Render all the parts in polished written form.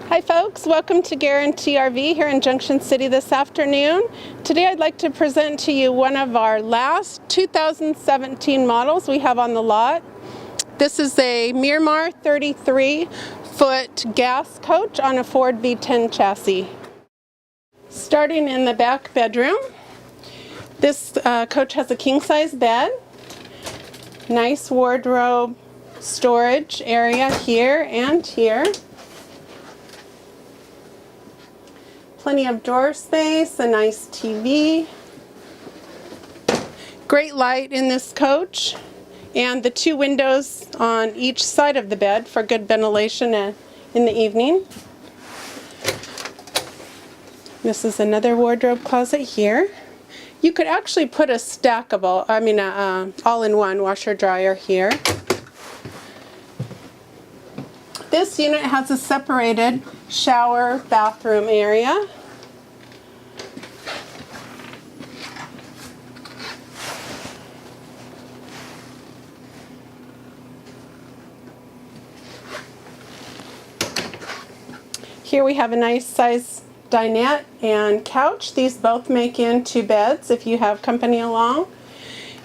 Hi folks, welcome to Guarantee RV here in Junction City this afternoon. Today I'd like to present to you one of our last 2017 models we have on the lot. This is a Miramar 33-foot gas coach on a Ford V10 chassis. Starting in the back bedroom, this coach has a king-size bed, nice wardrobe storage area here and here. Plenty of drawer space, a nice TV, great light in this coach, and the two windows on each side of the bed for good ventilation in the evening. This is another wardrobe closet here. You could actually put a stackable, all-in-one washer dryer here. This unit has a separated shower bathroom area. Here we have a nice size dinette and couch. These both make into beds if you have company along.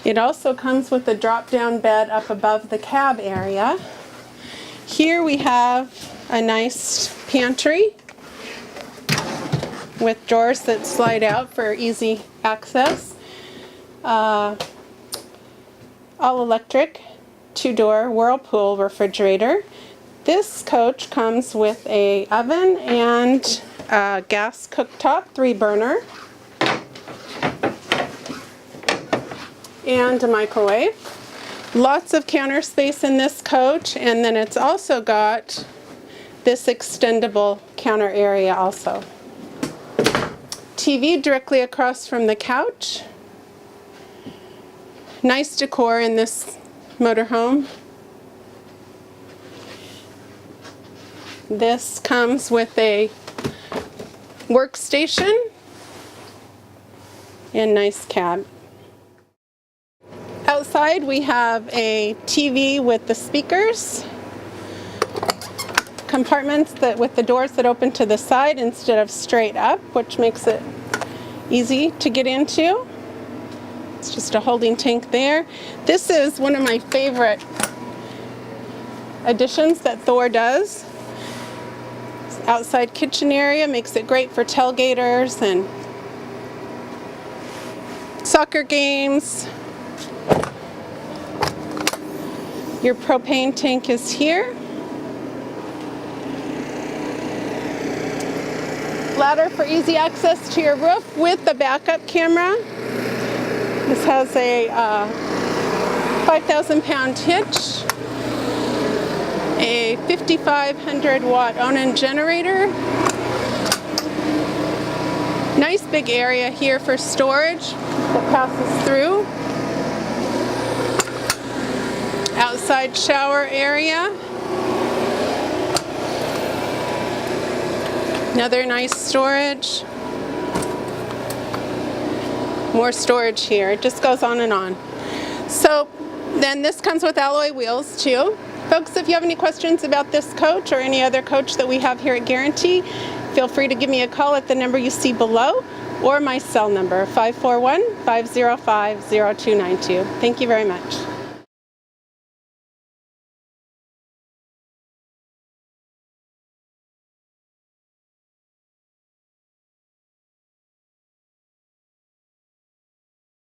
It also comes with a drop-down bed up above the cab area. Here we have a nice pantry with drawers that slide out for easy access. All electric 2-door Whirlpool refrigerator. This coach comes with an oven and a gas cooktop, 3-burner, and a microwave. Lots of counter space in this coach, and then it's also got this extendable counter area also. TV directly across from the couch. Nice decor in this motorhome. This comes with a workstation and nice cab. Outside we have a TV with the speakers, compartments with the doors that open to the side instead of straight up, which makes it easy to get into. It's just a holding tank there. This is one of my favorite additions that Thor does. Outside kitchen area makes it great for tailgaters and soccer games. Your propane tank is here. Ladder for easy access to your roof with the backup camera. This has a 5,000-pound hitch. A 5,500 watt Onan generator. Nice big area here for storage that passes through. Outside shower area. Another nice storage. More storage here. It just goes on and on. So then this comes with alloy wheels too. Folks, if you have any questions about this coach or any other coach that we have here at Guarantee, feel free to give me a call at the number you see below or my cell number, 541-505-0292. Thank you very much.